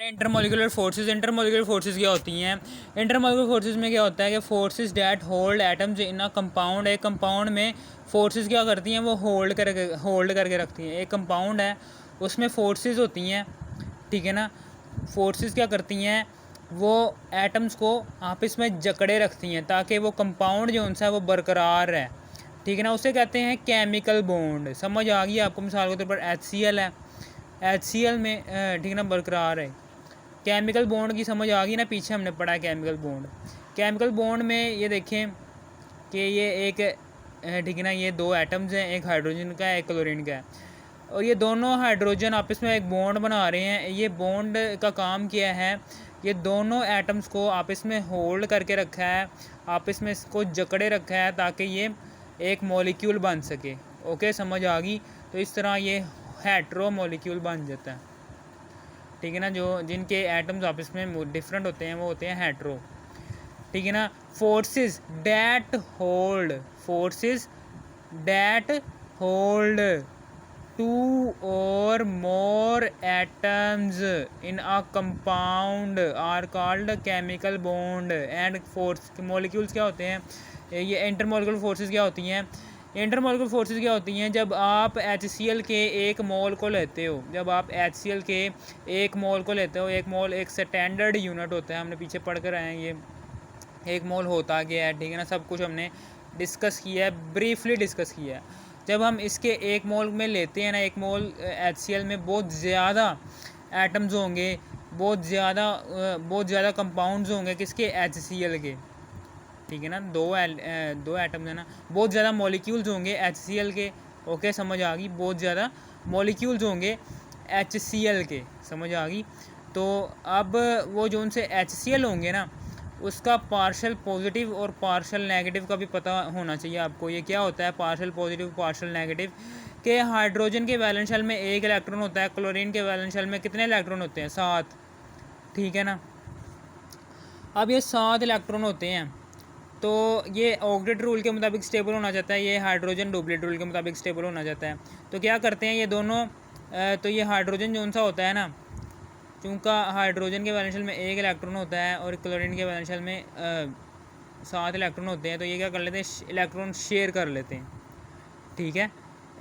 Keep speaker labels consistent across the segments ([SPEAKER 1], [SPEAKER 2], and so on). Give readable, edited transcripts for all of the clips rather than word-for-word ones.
[SPEAKER 1] Intermolecular forces क्या होती हैं? इंटरमोलिकुलर फोर्सेस में क्या होता है कि forces that hold atoms in a compound, एक कंपाउंड में फोर्सेस क्या करती हैं, वो होल्ड करके रखती हैं। एक कंपाउंड है उसमें फोर्सेस होती हैं, ठीक है ना। फोर्सेस क्या करती हैं, वो एटम्स को आपस में जकड़े रखती हैं ताकि वो कंपाउंड जो उनसा है वो बरकरार है, ठीक है ना। उसे कहते हैं केमिकल बॉन्ड। समझ आ गई आपको? मिसाल के तौर पर HCl है, HCl में ठीक ना बरकरार है। केमिकल बॉन्ड की समझ आ गई ना, पीछे हमने पढ़ा है केमिकल बॉन्ड। केमिकल बॉन्ड में ये देखें कि ये एक ठीक है ना, ये दो एटम्स हैं, एक हाइड्रोजन का है, एक क्लोरीन का है, और ये दोनों हाइड्रोजन आपस में एक बॉन्ड बना रहे हैं। ये बॉन्ड का काम क्या है, ये दोनों एटम्स को आपस में होल्ड करके रखा है, आपस में इसको जकड़े रखा है ताकि ये एक मॉलिक्यूल बन सके। ओके, समझ आ गई? तो इस तरह ये हेट्रो मॉलिक्यूल बन जाता है, ठीक है ना। जो जिनके एटम्स आपस में डिफरेंट होते हैं वो होते हैं हेट्रो, ठीक है ना। फोर्सेस डैट होल्ड टू और more atoms in a compound are called chemical bond and force. Molecules क्या होते हैं, ये इंटरमॉलिक्यूलर फोर्सेस क्या होती हैं? इंटरमॉलिक्यूलर फोर्सेस क्या होती हैं, जब आप HCl के एक मोल को लेते हो, जब आप HCl के एक मोल को लेते हो, एक मोल एक स्टैंडर्ड यूनिट होता है, हमने पीछे पढ़ कर आए हैं ये एक मोल होता गया है, ठीक है ना। सब कुछ हमने डिस्कस किया है, ब्रीफली डिस्कस किया है। जब हम इसके एक मोल में लेते हैं ना, एक मोल HCl में बहुत ज़्यादा एटम्स होंगे, बहुत ज़्यादा कंपाउंड्स होंगे किसके, HCl के, ठीक है ना। दो एटम्स है ना, बहुत ज़्यादा मॉलिक्यूल्स होंगे HCl के। ओके, समझ आ गई? बहुत ज़्यादा मॉलिक्यूल्स होंगे HCl के, समझ आ गई? तो अब वो जो उनसे HCl होंगे ना, उसका पार्शल पॉजिटिव और पार्शल नेगेटिव का भी पता होना चाहिए आपको। ये क्या होता है पार्शल पॉजिटिव पार्शल नेगेटिव? कि हाइड्रोजन के वैलेंस शेल में एक इलेक्ट्रॉन होता है, क्लोरीन के वैलेंस शेल में कितने इलेक्ट्रॉन होते हैं, 7, ठीक है ना। अब ये 7 इलेक्ट्रॉन होते हैं, तो ये ऑक्टेट रूल के मुताबिक स्टेबल होना चाहता है, ये हाइड्रोजन डुप्लेट रूल के मुताबिक स्टेबल होना चाहता है। तो क्या करते हैं ये दोनों, तो ये हाइड्रोजन जो सा होता है ना, चूँकि हाइड्रोजन के वैलेंस शेल में एक इलेक्ट्रॉन होता है और क्लोरीन के वैलेंस शेल में 7 इलेक्ट्रॉन होते हैं, तो ये क्या कर लेते हैं, इलेक्ट्रॉन शेयर कर लेते हैं, ठीक है।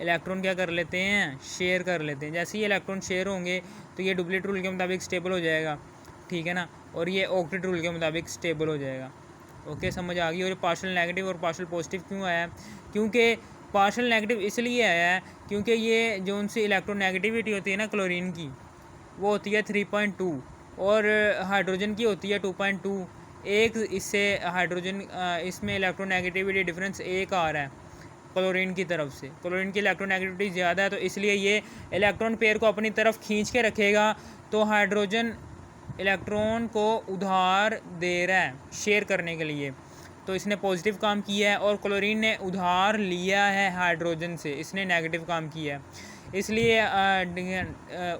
[SPEAKER 1] इलेक्ट्रॉन क्या कर लेते हैं, शेयर कर लेते हैं। जैसे ही इलेक्ट्रॉन शेयर होंगे तो ये डुप्लेट रूल के मुताबिक स्टेबल हो जाएगा, ठीक है ना, और ये ऑक्टेट रूल के मुताबिक स्टेबल हो जाएगा। ओके, समझ आ गई? और पार्शल नेगेटिव और पार्शल पॉजिटिव क्यों आया? क्योंकि पार्शल नेगेटिव इसलिए आया है क्योंकि ये जो उनसे इलेक्ट्रोनेगेटिविटी होती है ना क्लोरीन की, वो होती है 3.2 और हाइड्रोजन की होती है 2.2। एक इससे हाइड्रोजन इसमें इलेक्ट्रोनेगेटिविटी डिफरेंस एक आ रहा है क्लोरीन की तरफ से। क्लोरीन की इलेक्ट्रोनेगेटिविटी ज़्यादा है, तो इसलिए ये इलेक्ट्रॉन पेयर को अपनी तरफ खींच के रखेगा, तो हाइड्रोजन इलेक्ट्रॉन को उधार दे रहा है शेयर करने के लिए, तो इसने पॉजिटिव काम किया है। और क्लोरीन ने उधार लिया है हाइड्रोजन से, इसने नेगेटिव काम किया है, इसलिए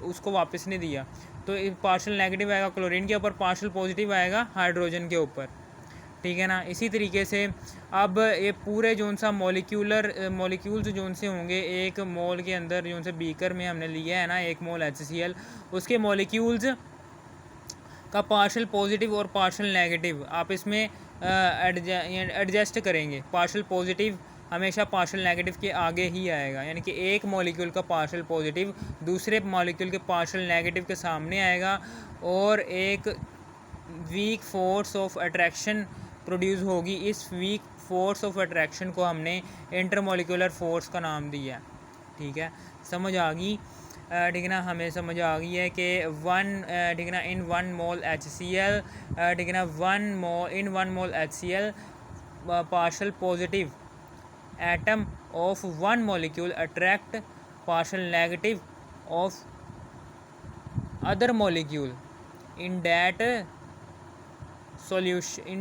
[SPEAKER 1] उसको वापस नहीं दिया। तो पार्शल नेगेटिव आएगा क्लोरीन के ऊपर, पार्शल पॉजिटिव आएगा हाइड्रोजन के ऊपर, ठीक है ना। इसी तरीके से अब ये पूरे जो सा मॉलिक्यूल्स जो से होंगे, एक मोल के अंदर जो से बीकर में हमने लिया है ना एक मोल HCl, उसके मॉलिक्यूल्स का पार्शल पॉजिटिव और पार्शल नेगेटिव आप इसमें एडजस्ट करेंगे। पार्शल पॉजिटिव हमेशा पार्शल नेगेटिव के आगे ही आएगा, यानी कि एक मॉलिक्यूल का पार्शल पॉजिटिव दूसरे मॉलिक्यूल के पार्शल नेगेटिव के सामने आएगा, और एक weak force of attraction produce होगी। इस वीक फोर्स ऑफ अट्रैक्शन को हमने इंटरमॉलिक्यूलर फोर्स का नाम दिया, ठीक है। समझ आ गई? ठीक है ना, हमें समझ आ गई है कि ठीक है ना, इन 1 मोल HCl, ठीक है ना, 1 मोल HCl partial positive atom of 1 molecule attract partial negative of other molecule in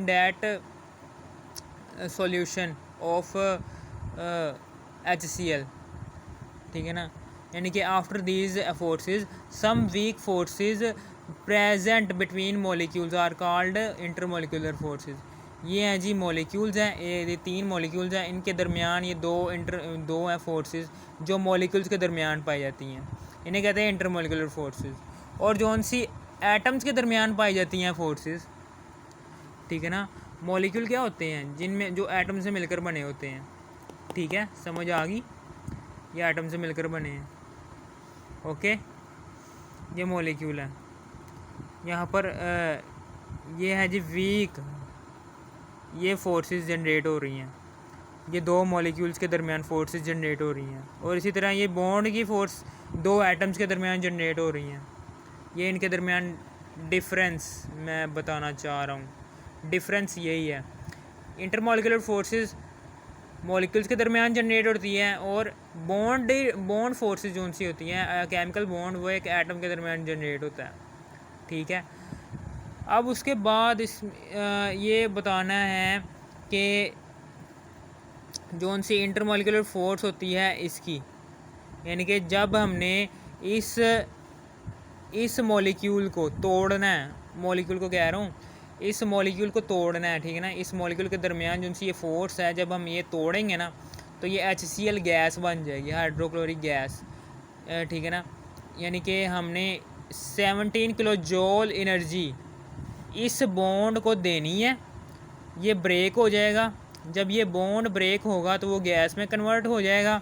[SPEAKER 1] that solution of HCl, ठीक है ना। यानी कि after these forces some weak forces present between molecules are called intermolecular forces. ये हैं जी मॉलिक्यूल्स हैं, ये 3 molecules हैं, इनके दरमियान ये दो हैं फोर्सेस जो मॉलिक्यूल्स के दरमियान पाई जाती हैं, इन्हें कहते हैं इंटरमॉलिक्यूलर फोर्सेस। और जो सी एटम्स के दरमियान पाई जाती हैं फोर्सेस, ठीक है ना। मॉलिक्यूल क्या होते हैं, जिनमें जो एटम से मिलकर बने होते हैं, ठीक है, समझ आ गई, ये एटम से मिलकर बने हैं, ओके। ये मॉलिक्यूल है, यहाँ पर ये है जी वीक, ये फोर्सेस जनरेट हो रही हैं, ये दो मॉलिक्यूल्स के दरमियान फोर्सेस जनरेट हो रही हैं। और इसी तरह ये बॉन्ड की फोर्स दो एटम्स के दरमियान जनरेट हो रही हैं। ये इनके दरमियान डिफरेंस मैं बताना चाह रहा हूँ, डिफरेंस यही है। इंटरमॉलिक्यूलर फोर्सेस मॉलिक्यूल्स के दरमियान जनरेट होती हैं, और बॉन्ड फोर्सेस जो सी होती हैं, केमिकल बॉन्ड, वो एक एटम के दरमियान जनरेट होता है, ठीक है। अब उसके बाद ये बताना है कि जो सी इंटरमॉलिक्यूलर फोर्स होती है इसकी, यानी कि जब हमने इस मॉलिक्यूल को तोड़ना है, मॉलिक्यूल को कह रहा हूँ, इस मॉलिक्यूल को तोड़ना है, ठीक है ना। इस मॉलिक्यूल के दरमियान जो सी ये फोर्स है, जब हम ये तोड़ेंगे ना तो ये HCl गैस बन जाएगी, हाइड्रोक्लोरिक गैस, ठीक है ना। यानी कि हमने 17 किलो जूल एनर्जी इस बॉन्ड को देनी है, ये ब्रेक हो जाएगा। जब ये बॉन्ड ब्रेक होगा तो वो गैस में कन्वर्ट हो जाएगा,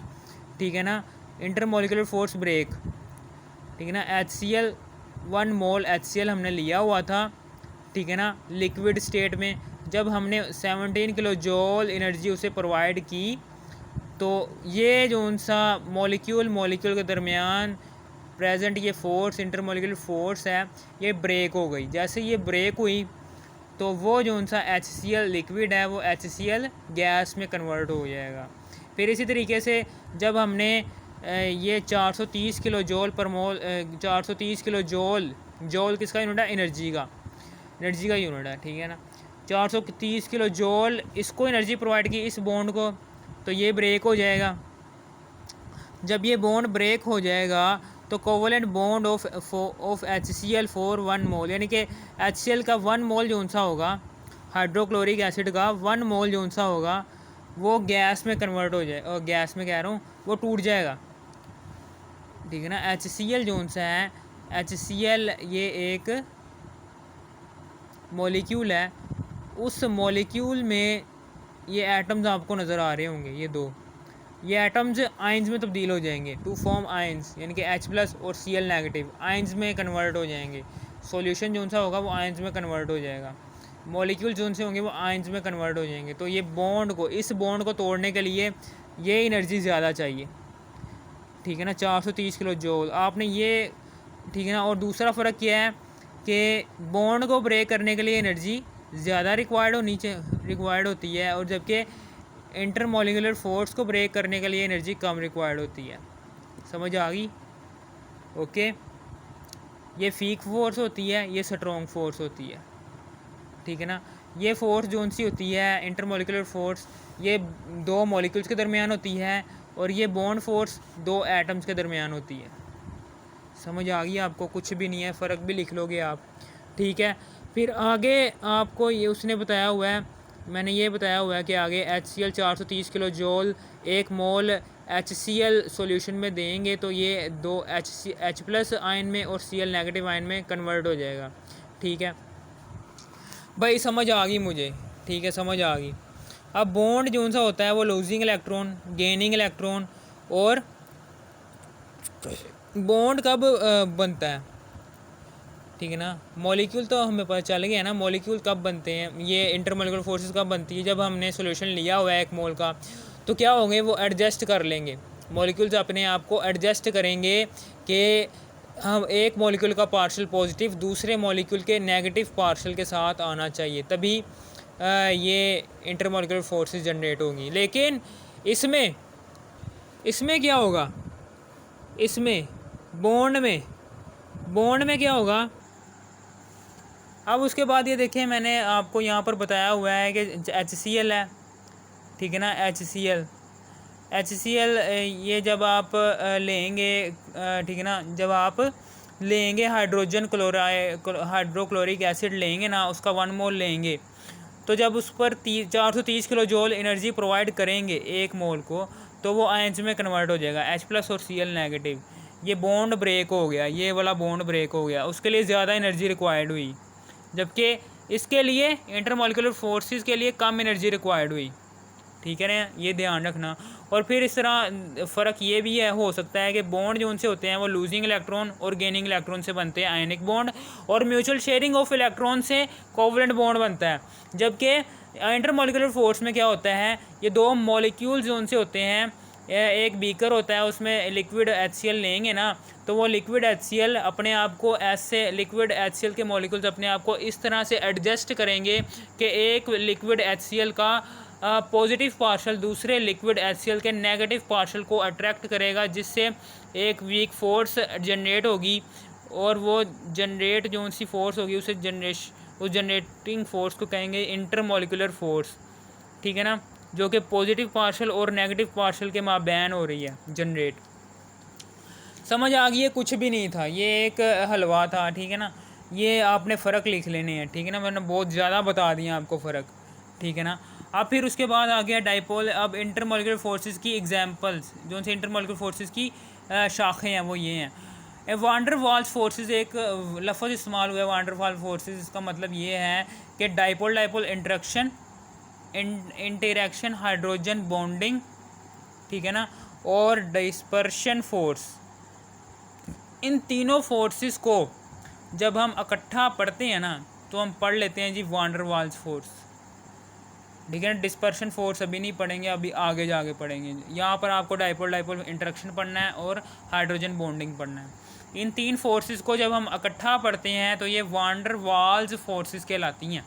[SPEAKER 1] ठीक है ना। इंटरमॉलिक्यूलर फोर्स ब्रेक, ठीक है ना। HCl 1 मोल HCl हमने लिया हुआ था, ठीक है ना, लिक्विड स्टेट में। जब हमने 17 किलो जूल एनर्जी उसे प्रोवाइड की तो ये जो सा मॉलिक्यूल के दरमियान प्रेजेंट ये फोर्स, इंटरमॉलिक्यूलर फोर्स है, ये ब्रेक हो गई। जैसे ये ब्रेक हुई तो वो जो सा HCl लिक्विड है वो HCl गैस में कन्वर्ट हो जाएगा। फिर इसी तरीके से जब हमने ये 430 किलो जूल पर मोल, 430 किलो जूल किसका यूनिट है, एनर्जी का यूनिट है, ठीक है ना। 430 किलो जूल इसको एनर्जी प्रोवाइड की इस बॉन्ड को, तो ये ब्रेक हो जाएगा। जब ये बॉन्ड ब्रेक हो जाएगा तो covalent bond of HCl for 1 मोल, यानी कि HCl का 1 मोल जो सा होगा, हाइड्रोक्लोरिक एसिड का 1 मोल जो सा होगा, वो गैस में कन्वर्ट हो जाए, और गैस में कह रहा हूँ वो टूट जाएगा, ठीक है ना। HCl जो सा है, HCl ये एक मॉलिक्यूल है, उस मॉलिक्यूल में ये एटम्स आपको नज़र आ रहे होंगे, ये एटम्स आयंस में तब्दील हो जाएंगे टू फॉर्म आयंस, यानी कि H+ और Cl नेगेटिव आयंस में कन्वर्ट हो जाएंगे। सॉल्यूशन जो सा होगा वो आयंस में कन्वर्ट हो जाएगा, मॉलिक्यूल जो से होंगे वो आयंस में कन्वर्ट हो जाएंगे। तो ये इस बॉन्ड को तोड़ने के लिए ये एनर्जी ज़्यादा चाहिए, ठीक है ना, 430 किलो जूल आपने ये, ठीक है ना। और दूसरा फ़र्क क्या है कि बॉन्ड को ब्रेक करने के लिए एनर्जी ज़्यादा रिक्वायर्ड होती है, और जबकि इंटरमॉलिक्यूलर फोर्स को ब्रेक करने के लिए एनर्जी कम रिक्वायर्ड होती है। समझ आ गई, ओके। ये वीक फोर्स होती है, ये स्ट्रॉन्ग फोर्स होती है, ठीक है ना। ये फोर्स जो सी होती है इंटरमॉलिक्यूलर फोर्स, ये दो मॉलिक्यूल्स के दरमियान होती है, और ये बॉन्ड फोर्स दो एटम्स के दरमियान होती है। समझ आ गई आपको, कुछ भी नहीं है, फ़र्क भी लिख लोगे आप, ठीक है। फिर आगे आपको ये उसने बताया हुआ है, मैंने ये बताया हुआ है कि आगे HCl 430 किलो जूल 1 मोल HCl सॉल्यूशन में देंगे तो ये दो H+ आयन में और Cl नेगेटिव आयन में कन्वर्ट हो जाएगा, ठीक है भाई, समझ आ गई मुझे, ठीक है, समझ आ गई। अब बॉन्ड जो सा होता है वो लूजिंग इलेक्ट्रॉन, गेनिंग इलेक्ट्रॉन, और बॉन्ड कब बनता है, ठीक है ना। मॉलिक्यूल तो हमें पता चल गया ना, मॉलिक्यूल कब बनते हैं, ये इंटरमॉलिक्यूलर फोर्सेस कब बनती है, जब हमने सॉल्यूशन लिया हुआ है 1 मोल का, तो क्या होंगे, वो एडजस्ट कर लेंगे, मॉलिक्यूल्स अपने आप को एडजस्ट करेंगे कि हम एक मॉलिक्यूल का पार्शियल पॉजिटिव दूसरे मॉलिक्यूल के नेगेटिव पार्शियल के साथ आना चाहिए, तभी ये इंटरमॉलिक्यूलर फोर्सेस जनरेट होंगी। लेकिन इसमें क्या होगा, इसमें बॉन्ड में क्या होगा। अब उसके बाद ये देखें, मैंने आपको यहाँ पर बताया हुआ है कि HCl है, ठीक है ना, HCl ये जब आप लेंगे, ठीक है ना, जब आप लेंगे हाइड्रोक्लोरिक एसिड लेंगे ना, उसका 1 मोल लेंगे, तो जब उस पर 430 किलो जूल एनर्जी प्रोवाइड करेंगे 1 मोल को, तो वो आयंस में कन्वर्ट हो जाएगा, H+ और Cl नेगेटिव, ये बॉन्ड ब्रेक हो गया, ये वाला बॉन्ड ब्रेक हो गया, उसके लिए ज़्यादा एनर्जी रिक्वायर्ड हुई, जबकि इसके लिए इंटरमॉलिक्यूलर फोर्सेस के लिए कम एनर्जी रिक्वायर्ड हुई। ठीक है ना, ये ध्यान रखना। और फिर इस तरह फ़र्क ये भी है, हो सकता है कि बॉन्ड जो उनसे होते हैं वो लूजिंग इलेक्ट्रॉन और गेनिंग इलेक्ट्रॉन से बनते हैं आयनिक बॉन्ड, और म्यूचुअल शेयरिंग ऑफ इलेक्ट्रॉन से कोवलेंट बॉन्ड बनता है। जबकि इंटरमॉलिक्यूलर फोर्स में क्या होता है, ये दो मॉलिक्यूल्स जो उनसे होते हैं, एक बीकर होता है, उसमें लिक्विड HCl लेंगे ना, तो वो लिक्विड HCl अपने आप को ऐसे, लिक्विड HCl के मॉलिक्यूल्स अपने आप को इस तरह से एडजस्ट करेंगे कि एक लिक्विड HCl का पॉजिटिव पार्शल दूसरे लिक्विड HCl के नेगेटिव पार्शल को अट्रैक्ट करेगा, जिससे एक वीक फोर्स जनरेट होगी, और वो जनरेट जो सी फोर्स होगी उस जनरेटिंग फोर्स को कहेंगे इंटरमॉलिक्यूलर फोर्स। ठीक है ना, जो कि पॉजिटिव पार्शल और नेगेटिव पार्शल के माबैन हो रही है जनरेट। समझ आ गई है? कुछ भी नहीं था, ये एक हलवा था। ठीक है ना, ये आपने फ़र्क लिख लेने हैं। ठीक है ना, मैंने बहुत ज़्यादा बता दिया आपको फ़र्क। ठीक है ना, अब फिर उसके बाद आ गया डाइपोल। अब इंटरमॉलिक्यूलर फोर्सेस की एग्जांपल्स, जो से इंटरमॉलिक्यूलर फोर्सेस की शाखें हैं वो ये हैं। वांडर वाल्स फोर्सेस एक लफ्ज़ इस्तेमाल हुआ है, वांडर वाल फोर्सेस। इसका मतलब ये है कि dipole dipole interaction, hydrogen bonding, ठीक है ना, और डिस्पर्शन फोर्स। इन तीनों फोर्सेस को जब हम इकट्ठा पढ़ते हैं ना, तो हम पढ़ लेते हैं जी वांडर वाल्स फोर्स। ठीक है ना, डिस्पर्शन फोर्स अभी नहीं पढ़ेंगे, अभी आगे जाके पढ़ेंगे। यहाँ पर आपको डाइपोल डाइपोल इंटरेक्शन पढ़ना है और हाइड्रोजन बॉन्डिंग पढ़ना है। इन तीन फोर्सेस को जब हम इकट्ठा पढ़ते हैं तो ये वांडर वाल्स फोर्सेस कहलाती हैं।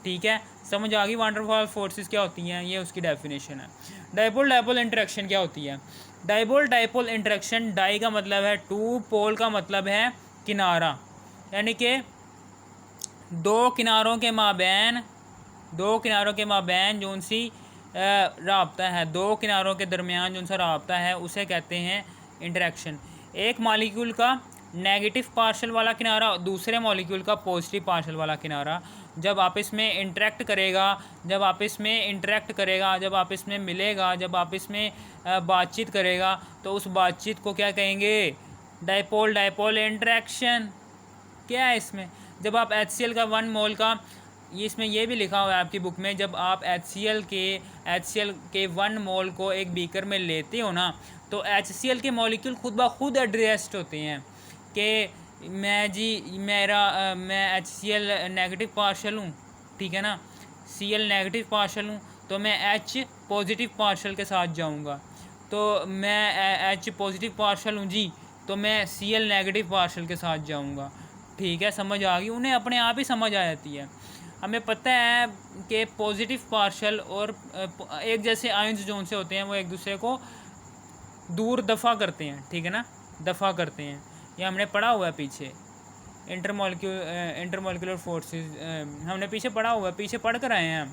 [SPEAKER 1] ठीक है, समझ आ गई वांडर वाल फोर्सेस क्या होती हैं, ये उसकी डेफिनेशन है। डाइपोल डाइपोल इंटरेक्शन क्या होती है? डाइपोल डाइपोल इंटरेक्शन, डाई का मतलब है टू, पोल का मतलब है किनारा, यानी कि दो किनारों के माबैन जो सी राब्ता है, दो किनारों के दरमियान जो सा राब्ता है, उसे कहते हैं इंटरेक्शन। एक मॉलिक्यूल का नेगेटिव पार्शल वाला किनारा, दूसरे मॉलिक्यूल का पॉजिटिव पार्शल वाला किनारा जब आपस में इंटरेक्ट करेगा, जब आपस में मिलेगा, जब आपस में बातचीत करेगा, तो उस बातचीत को क्या कहेंगे? Dipole dipole interaction. क्या है इसमें? जब आप HCl का 1 मोल का, ये इसमें ये भी लिखा हुआ है आपकी बुक में, जब आप HCl के 1 मोल को एक बीकर में लेते हो ना, तो HCl के मॉलिक्यूल खुद ब खुद एडजस्ट होते हैं कि मैं HCl नेगेटिव पार्शल हूँ, ठीक है ना, Cl नेगेटिव पार्शल हूँ, तो मैं H पॉजिटिव पार्शल के साथ जाऊँगा। तो मैं H पॉजिटिव पार्शल हूँ जी, तो मैं Cl नेगेटिव पार्शल के साथ जाऊँगा। ठीक है, समझ आ गई? उन्हें अपने आप ही समझ आ जाती है। हमें पता है कि पॉजिटिव पार्शल और एक जैसे आयंस जो उनसे होते हैं वो एक दूसरे को दूर दफ़ा करते हैं। ठीक है ना, दफ़ा करते हैं, ये हमने पढ़ा हुआ है पीछे। इंटरमॉलिक्यूलर फोर्सेस हमने पीछे पढ़ा हुआ है, पीछे पढ़ कर आए हैं हम,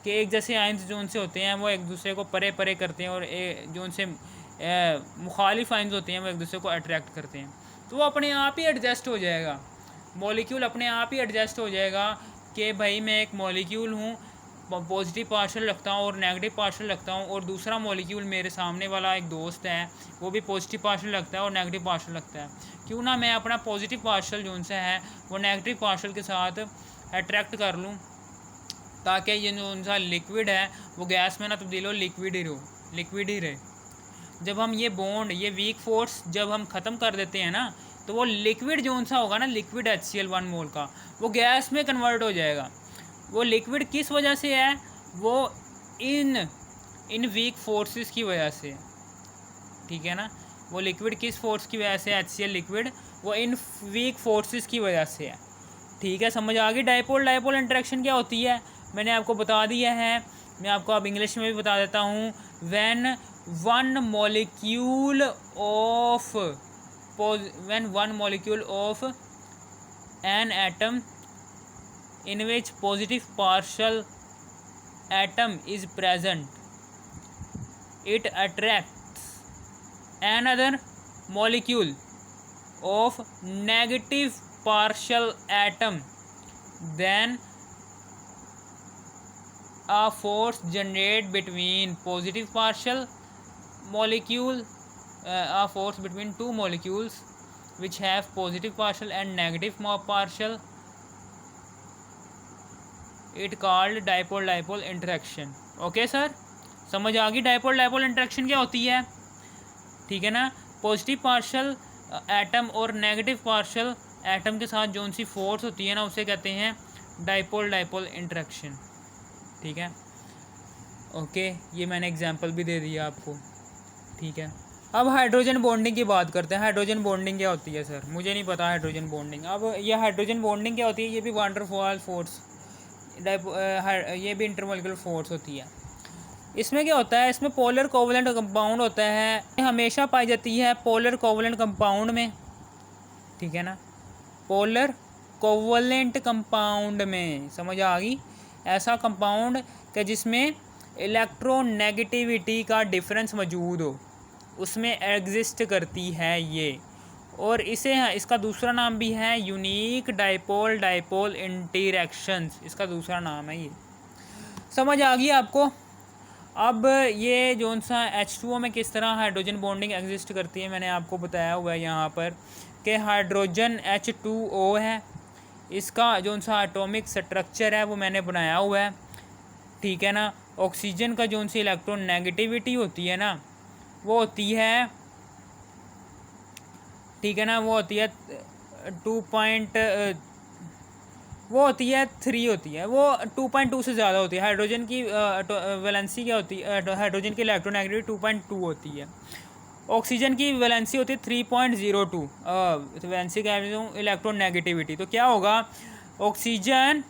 [SPEAKER 1] कि एक जैसे आयंस जो उनसे होते हैं वो एक दूसरे को परे परे करते हैं, और जो उनसे मुखालिफ आयंस होते हैं वो एक दूसरे को अट्रैक्ट करते हैं। तो वो अपने आप ही एडजस्ट हो जाएगा, मॉलिक्यूल अपने आप ही एडजस्ट हो जाएगा कि भाई मैं एक मॉलिक्यूल हूँ, पॉजिटिव पार्शल रखता हूँ और नेगेटिव पार्शल रखता हूँ, और दूसरा मॉलिक्यूल मेरे सामने वाला एक दोस्त है, वो भी पॉजिटिव पार्शल रखता है और नेगेटिव पार्शल रखता है। क्यों ना मैं अपना पॉजिटिव पार्शल जो उनसे है वो नेगेटिव पार्शल के साथ अट्रैक्ट कर लूँ, ताकि ये जो उनका लिक्विड है वो गैस में ना तब्दील हो, लिक्विड ही रहे। जब हम ये बॉन्ड, ये वीक फोर्स जब हम ख़त्म कर देते हैं ना, तो वो लिक्विड जो उनसा होगा ना, लिक्विड HCl 1 मोल का, वो गैस में कन्वर्ट हो जाएगा। वो लिक्विड किस वजह से है? वो इन वीक फोर्सेस की वजह से। ठीक है ना, वो लिक्विड किस फोर्स की वजह से HCl लिक्विड? वो इन वीक फोर्सेस की वजह से है। ठीक है, समझ आ गई? डाइपोल डाइपोल इंटरेक्शन क्या होती है मैंने आपको बता दिया है, मैं आपको अब इंग्लिश में भी बता देता हूँ। When one molecule of an atom in which positive partial atom is present, it attracts another molecule of negative partial atom, then a force generated between positive partial molecule a force between two molecules which have positive partial and negative partial, it called dipole dipole interaction. Okay sir, समझ आ गई dipole dipole interaction क्या होती है? ठीक है ना, positive partial atom और negative partial atom के साथ जो सी फोर्स होती है ना, उसे कहते हैं डाइपोल डाइपोल इंटरेक्शन। ठीक है, ओके, ये मैंने एग्जांपल भी दे दिया आपको। ठीक है, अब हाइड्रोजन बॉन्डिंग की बात करते हैं। हाइड्रोजन बॉन्डिंग क्या होती है सर? मुझे नहीं पता हाइड्रोजन बॉन्डिंग। अब ये हाइड्रोजन बॉन्डिंग क्या होती है? ये भी वान डेर वाल्स फोर्स, ये भी इंटरमोलिकुलर फोर्स होती है। इसमें क्या होता है? इसमें पोलर कोवलेंट कंपाउंड होता है, हमेशा पाई जाती है पोलर कोवलेंट कंपाउंड में। ठीक है ना, पोलर कोवलेंट कंपाउंड में, समझ आ गई? ऐसा कंपाउंड कि जिसमें इलेक्ट्रोनेगेटिविटी का डिफरेंस मौजूद हो, उसमें एग्जिस्ट करती है ये। और इसे इसका दूसरा नाम भी है यूनिक डाइपोल डाइपोल इंटरेक्शंस, इसका दूसरा नाम है ये। समझ आ गई आपको? अब ये जोन सा H2O में किस तरह हाइड्रोजन बॉन्डिंग एग्जिस्ट करती है, मैंने आपको बताया हुआ है यहाँ पर कि हाइड्रोजन H2O है, इसका जोन सा एटॉमिक स्ट्रक्चर है वो मैंने बनाया हुआ है। ठीक है ना, ऑक्सीजन का जोन सी इलेक्ट्रॉन नेगेटिविटी होती है ना, वो होती है, ठीक है ना, वो होती है 3 होती है, वो 2.2 से ज़्यादा होती है। हाइड्रोजन की वैलेंसी क्या होती है? हाइड्रोजन की इलेक्ट्रोनेगेटिविटी 2.2 होती है। ऑक्सीजन की वैलेंसी होती है 3.02। वैलेंसी क्या है? इलेक्ट्रोनेगेटिविटी। तो क्या होगा? ऑक्सीजन,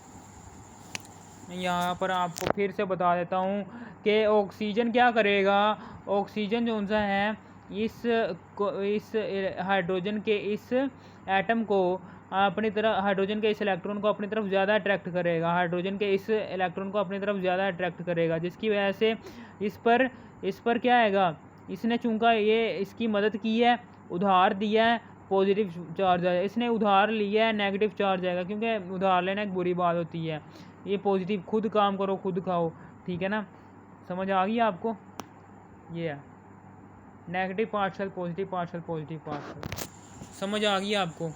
[SPEAKER 1] यहाँ पर आपको फिर से बता देता हूँ कि ऑक्सीजन क्या करेगा। ऑक्सीजन जो सा है इस हाइड्रोजन के इस एटम को अपनी तरफ, हाइड्रोजन के इस इलेक्ट्रॉन को अपनी तरफ ज़्यादा अट्रैक्ट करेगा, हाइड्रोजन के इस इलेक्ट्रॉन को अपनी तरफ ज़्यादा अट्रैक्ट करेगा, जिसकी वजह से इस पर क्या आएगा? इसने चूँकि ये इसकी मदद की है, उधार दिया है, पॉजिटिव चार्ज आएगा। इसने उधार लिया है, नेगेटिव चार्ज आएगा, क्योंकि उधार लेना एक बुरी बात होती है। ये पॉजिटिव, खुद काम करो खुद खाओ। ठीक है ना, समझ आ गई आपको? ये है negative partial, positive partial, positive partial. समझ आ गई आपको?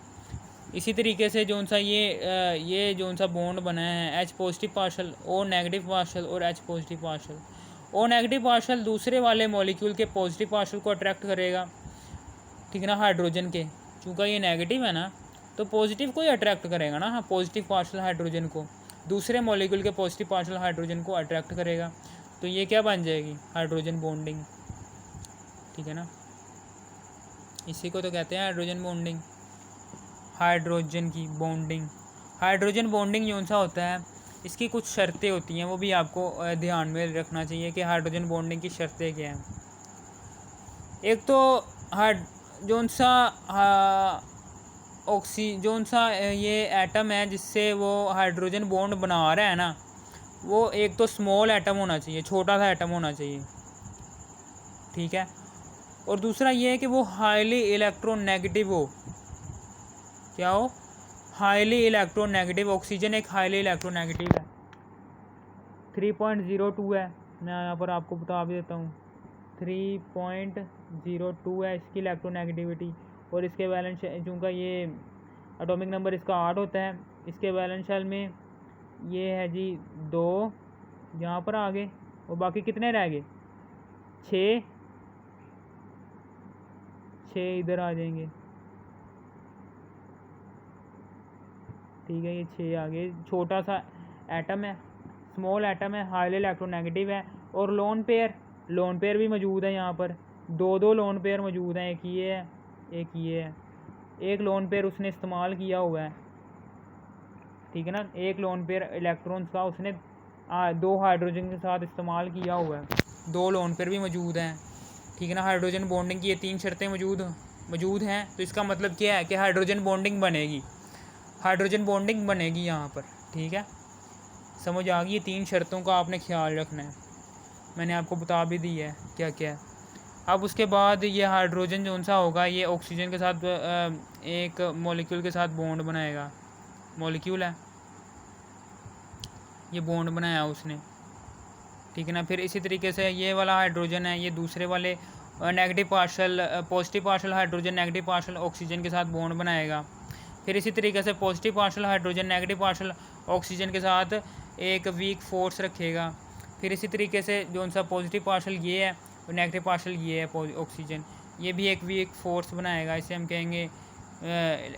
[SPEAKER 1] इसी तरीके से जोन सा ये जोन सा बॉन्ड बना है H positive partial, O negative partial और H positive partial. O negative partial दूसरे वाले मॉलिक्यूल के पॉजिटिव पार्शल को अट्रैक्ट करेगा। ठीक है ना, हाइड्रोजन के, चूँकि ये नेगेटिव है ना, तो पॉजिटिव को ही अट्रैक्ट करेगा ना। हाँ, पॉजिटिव पार्शल हाइड्रोजन को दूसरे मॉलिक्यूल के पॉजिटिव पार्शल हाइड्रोजन को अट्रैक्ट करेगा। तो ये क्या बन जाएगी? Hydrogen bonding. ठीक है ना, इसी को तो कहते हैं हाइड्रोजन बॉन्डिंग। हाइड्रोजन की बॉन्डिंग, हाइड्रोजन बॉन्डिंग जो सा होता है, इसकी कुछ शर्तें होती हैं, वो भी आपको ध्यान में रखना चाहिए कि हाइड्रोजन बॉन्डिंग की शर्तें क्या हैं। एक तो जोन सा ये एटम है जिससे वो हाइड्रोजन बॉन्ड बना रहा है ना, वो एक तो स्मॉल एटम होना चाहिए, छोटा सा एटम होना चाहिए। ठीक है, और दूसरा ये है कि वो हाईली इलेक्ट्रोनेगेटिव हो। क्या हो? Highly electronegative. ऑक्सीजन एक हाईली इलेक्ट्रोनेगेटिव है, 3.02 है। मैं यहाँ पर आपको बता भी देता हूँ, 3.02 है इसकी इलेक्ट्रोनेगेटिविटी। और इसके बैलेंस, चूँकि ये एटॉमिक नंबर इसका 8 होता है, इसके बैलेंस शेल में ये है जी 2 यहाँ पर आ गए, और बाकी कितने रह गए? 6 इधर आ जाएंगे। ठीक है, ये 6 आ गए। छोटा सा एटम है, स्मॉल एटम है, हाईली इलेक्ट्रोनेगेटिव है। और लोन पेयर भी मौजूद है यहाँ पर, 2 लोन पेयर मौजूद हैं, एक ये है, एक ये है। एक लोन पेयर उसने इस्तेमाल किया हुआ है। ठीक है ना, एक लोन पेयर इलेक्ट्रॉन्स का उसने 2 हाइड्रोजन के साथ इस्तेमाल किया हुआ है, 2 लोन पेयर भी मौजूद हैं। ठीक है ना, हाइड्रोजन बॉन्डिंग की ये 3 शर्तें मौजूद हैं। तो इसका मतलब क्या है कि हाइड्रोजन बॉन्डिंग बनेगी यहाँ पर। ठीक है, समझ आ गई? ये 3 शर्तों का आपने ख्याल रखना है, मैंने आपको बता भी दी है क्या क्या है। अब उसके बाद ये हाइड्रोजन जो सा होगा, ये ऑक्सीजन के साथ एक मॉलिक्यूल के साथ बॉन्ड बनाएगा। मॉलिक्यूल है, ये बॉन्ड बनाया उसने। ठीक है ना, फिर इसी तरीके से ये वाला हाइड्रोजन है, ये दूसरे वाले negative partial positive partial hydrogen negative partial oxygen के साथ बॉन्ड बनाएगा। फिर इसी तरीके से positive partial hydrogen negative partial oxygen के साथ एक वीक फोर्स रखेगा। फिर इसी तरीके से जो सा पॉजिटिव पार्शल ये है और नेगेटिव पार्शल ये है ऑक्सीजन, ये भी एक वीक फोर्स बनाएगा। इसे हम कहेंगे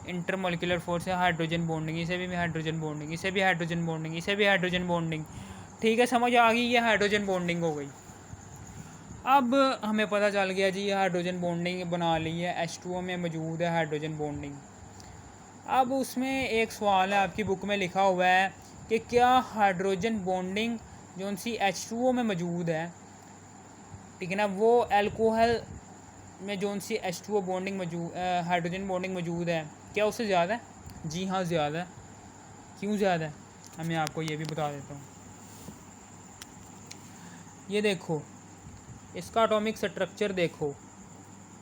[SPEAKER 1] इंटरमोलिकुलर फोर्स है हाइड्रोजन बॉन्डिंग। इसे भी हाइड्रोजन बॉन्डिंग, इसे भी हाइड्रोजन बॉन्डिंग, इसे भी हाइड्रोजन बॉन्डिंग। ठीक है, समझ आ गई, ये हाइड्रोजन बॉन्डिंग हो गई। अब हमें पता चल गया जी ये हाइड्रोजन बॉन्डिंग बना ली है, H2O में मौजूद है हाइड्रोजन बॉन्डिंग। अब उसमें एक सवाल है आपकी बुक में लिखा हुआ है कि क्या हाइड्रोजन बॉन्डिंग जो सी H2O में मौजूद है, ठीक है ना, वो अल्कोहल में जो सी H2O बॉन्डिंग मौजूद हाइड्रोजन बॉन्डिंग मौजूद है, क्या उससे ज़्यादा है? जी हाँ, ज़्यादा है। क्यों ज़्यादा है, मैं आपको ये भी बता देता हूँ। ये देखो, इसका एटॉमिक स्ट्रक्चर देखो,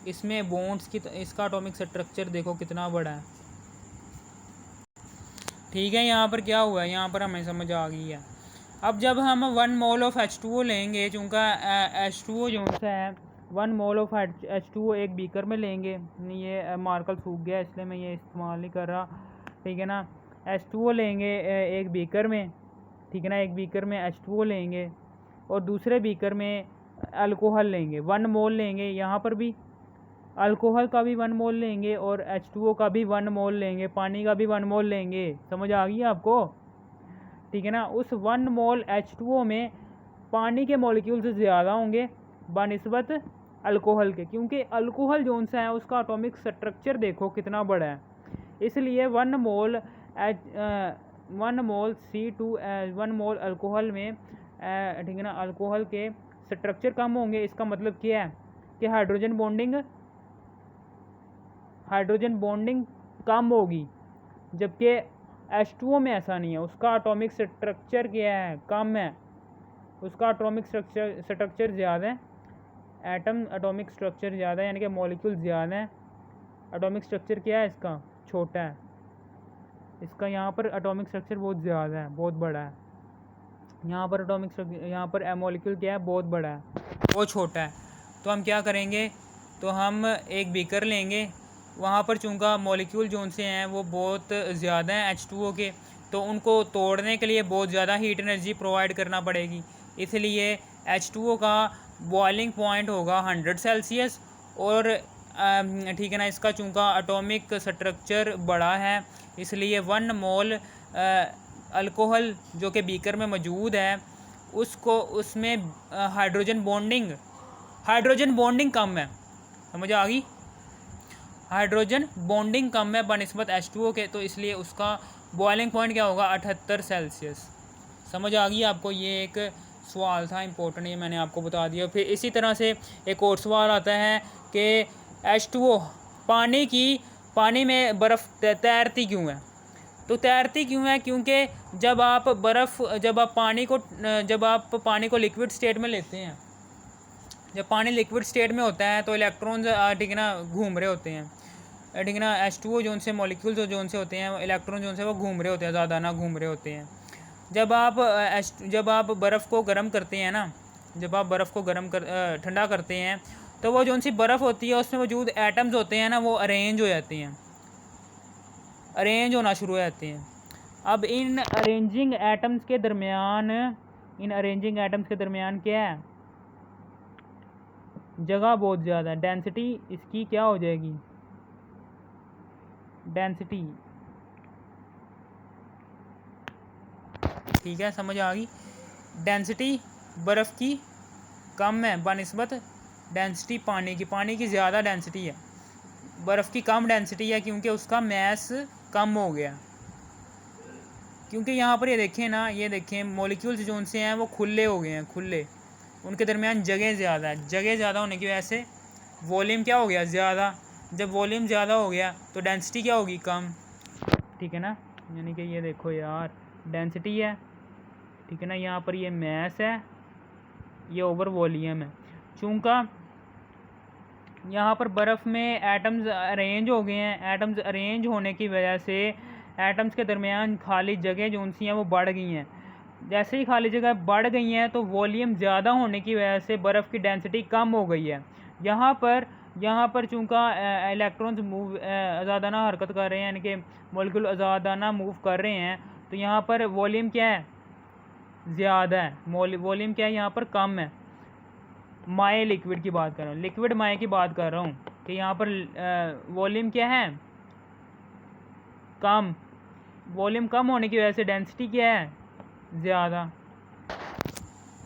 [SPEAKER 1] इसमें बॉन्ड्स की इसका एटॉमिक स्ट्रक्चर देखो कितना बड़ा है। ठीक है, यहाँ पर क्या हुआ है, यहाँ पर हमें समझ आ गई है। अब जब हम 1 मोल ऑफ H2O लेंगे, चूँकि H2O जो सा है 1 मोल ऑफ H2O एक बीकर में लेंगे। ये मार्कर सूख गया इसलिए मैं ये इस्तेमाल नहीं कर रहा, ठीक है ना। H2O लेंगे एक बीकर में, ठीक है ना, एक बीकर में H2O लेंगे और दूसरे बीकर में अल्कोहल लेंगे, 1 मोल लेंगे। यहाँ पर भी अल्कोहल का भी 1 मोल लेंगे और H2O का भी 1 मोल लेंगे, पानी का भी 1 मोल लेंगे। समझ आ गई आपको, ठीक है ना। उस 1 मोल H2O में पानी के मॉलिक्यूल से ज़्यादा होंगे बनिस्बत अल्कोहल के, क्योंकि अल्कोहल जो सा है उसका एटॉमिक स्ट्रक्चर देखो कितना बड़ा है। इसलिए 1 मोल C2 1 मोल अल्कोहल में, ठीक है ना, अल्कोहल के स्ट्रक्चर कम होंगे। इसका मतलब क्या है कि हाइड्रोजन बॉन्डिंग कम होगी, जबकि H2O में ऐसा नहीं है। उसका एटॉमिक स्ट्रक्चर क्या है, कम है। उसका एटॉमिक स्ट्रक्चर ज़्यादा है, एटॉमिक स्ट्रक्चर ज़्यादा है, यानी कि मॉलिक्यूल ज़्यादा है। एटॉमिक स्ट्रक्चर क्या है इसका, छोटा है। इसका यहाँ पर एटॉमिक स्ट्रक्चर बहुत ज़्यादा है, बहुत बड़ा है। यहाँ पर एटॉमिक स्ट्रक्चर, यहाँ पर मॉलिक्यूल क्या है, बहुत बड़ा है, वो छोटा है। तो हम क्या करेंगे, तो हम एक बीकर लेंगे, वहाँ पर चूँकि मॉलिक्यूल जो से हैं वो बहुत ज़्यादा हैं H2O के, तो उनको तोड़ने के लिए बहुत ज़्यादा हीट एनर्जी प्रोवाइड करना पड़ेगी। इसलिए H2O का बॉइलिंग पॉइंट होगा 100 सेल्सियस। और ठीक है ना, इसका चूँकि एटॉमिक स्ट्रक्चर बड़ा है, इसलिए 1 मोल अल्कोहल जो कि बीकर में मौजूद है उसमें हाइड्रोजन बॉन्डिंग कम है। समझ आ गई, हाइड्रोजन बॉन्डिंग कम है बनिस्बत H2O के, तो इसलिए उसका बॉइलिंग पॉइंट क्या होगा, 78 सेल्सियस। समझ आ गई आपको, ये एक सवाल था इंपॉर्टेंट, ये मैंने आपको बता दिया। फिर इसी तरह से एक और सवाल आता है कि H2O पानी में बर्फ़ तैरती क्यों है। तो तैरती क्यों है, क्योंकि जब आप पानी को लिक्विड स्टेट में लेते हैं, जब पानी लिक्विड स्टेट में होता है तो इलेक्ट्रॉन्स, ठीक है ना, घूम रहे होते हैं, ठीक है ना। H2O जो से मॉलिक्यूल्स जो से होते हैं, इलेक्ट्रॉन जो से वो घूम रहे होते हैं, ज़्यादा ना घूम रहे होते हैं। जब आप बर्फ़ को गर्म करते हैं ना, जब आप बर्फ़ को ठंडा करते हैं, तो वो जो सी बर्फ़ होती है उसमें मौजूद एटम्स होते हैं ना, वो अरेंज होना शुरू हो जाते हैं। अब इन अरेंजिंग एटम्स के दरमियान क्या है, जगह बहुत ज़्यादा है। डेंसिटी इसकी क्या हो जाएगी, डेंसिटी, ठीक है, समझ आ गई। डेंसिटी बर्फ़ की कम है बनिस्बत डेंसिटी पानी की ज़्यादा डेंसिटी है, बर्फ़ की कम डेंसिटी है, क्योंकि उसका मैस कम हो गया। क्योंकि यहाँ पर ये देखें मॉलिक्यूल्स जो से हैं वो खुले हो गए हैं, खुले, उनके दरमियान जगह ज़्यादा होने की वजह से वॉल्यूम क्या हो गया, ज़्यादा। जब वॉल्यूम ज़्यादा हो गया तो डेंसिटी क्या होगी, कम, ठीक है ना। यानी कि ये देखो यार, डेंसिटी है, ठीक है ना, यहाँ पर ये मैस है, ये ओवर वॉल्यूम है। चूँकि यहाँ पर बर्फ़ में एटम्स अरेंज हो गए हैं, एटम्स अरेंज होने की वजह से एटम्स के दरमियान खाली जगह जो सी हैं वो बढ़ गई हैं। जैसे ही खाली जगह बढ़ गई हैं तो वॉल्यूम ज़्यादा होने की वजह से बर्फ़ की डेंसिटी कम हो गई है। यहाँ पर चूँकि इलेक्ट्रॉन्स मूव आज़ादाना हरकत कर रहे हैं, यानी कि मॉलिक्यूल आज़ादाना मूव कर रहे हैं, तो यहाँ पर वॉल्यूम क्या है, ज़्यादा है, वॉल्यूम क्या है यहाँ पर, कम है। माए लिक्विड की बात कर रहा हूँ, लिक्विड माए की बात कर रहा हूँ कि यहाँ पर वॉल्यूम क्या है, कम। वॉल्यूम कम होने की वजह से डेंसिटी क्या है, ज़्यादा।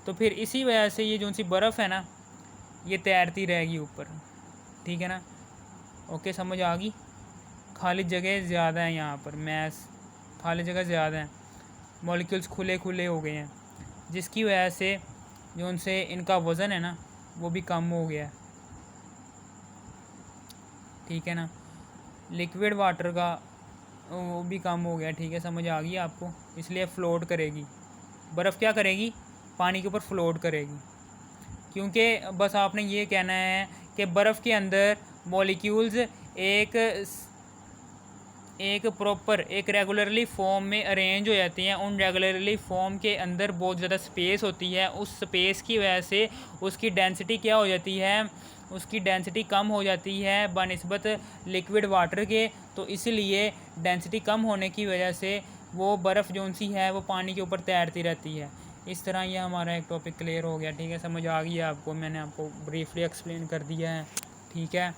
[SPEAKER 1] तो फिर इसी वजह से ये जो सी बर्फ़ है ना, ये तैरती रहेगी ऊपर, ठीक है ना। ओके, समझ आ गई। खाली जगह ज़्यादा है यहाँ पर, मैस खाली जगह ज़्यादा है, मॉलिक्यूल्स खुले खुले हो गए हैं, जिसकी वजह से जो उनसे इनका वज़न है ना वो भी कम हो गया है, ठीक है ना। लिक्विड वाटर का वो भी कम हो गया, ठीक है, समझ आ गई आपको। इसलिए फ्लोट करेगी बर्फ़, क्या करेगी, पानी के ऊपर फ्लोट करेगी, क्योंकि बस आपने ये कहना है कि बर्फ़ के अंदर मॉलिक्यूल्स एक प्रॉपर एक रेगुलरली फॉर्म में अरेंज हो जाती हैं। उन रेगुलरली फॉर्म के अंदर बहुत ज़्यादा स्पेस होती है, उस स्पेस की वजह से उसकी डेंसिटी क्या हो जाती है, उसकी डेंसिटी कम हो जाती है बनिस्बत लिक्विड वाटर के। तो इसलिए डेंसिटी कम होने की वजह से वो बर्फ़ जो सी है वो पानी के ऊपर तैरती रहती है। इस तरह ये हमारा एक टॉपिक क्लियर हो गया, ठीक है, समझ आ गई आपको, मैंने आपको ब्रीफली एक्सप्लेन कर दिया है, ठीक है।